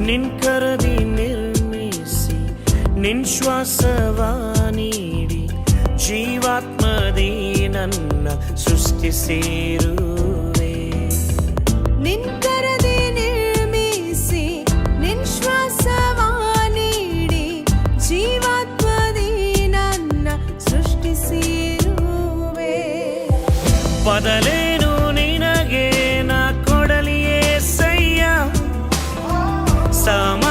ನಿನ್ ಕರದಿ ನಿರ್ಮಿಸಿ ನಿನ್ ಶ್ವಾಸವ ನೀಡಿ ಜೀವಾತ್ಮದಿ ನನ್ನ ಸೃಷ್ಟಿಸಿರುವೆ. ನಿನ್ ಕರದಿ ನಿರ್ಮಿಸಿ ನಿನ್ ಶ್ವಾಸವ ನೀಡಿ ಜೀವಾತ್ಮದಿ ನನ್ನ ಸೃಷ್ಟಿಸಿರುವೆ. ಬದಲೇನು ನಿನಗೆ ನಾ ಕೊಡಲಿಯೇ ಸಯ್ಯ ಸಮ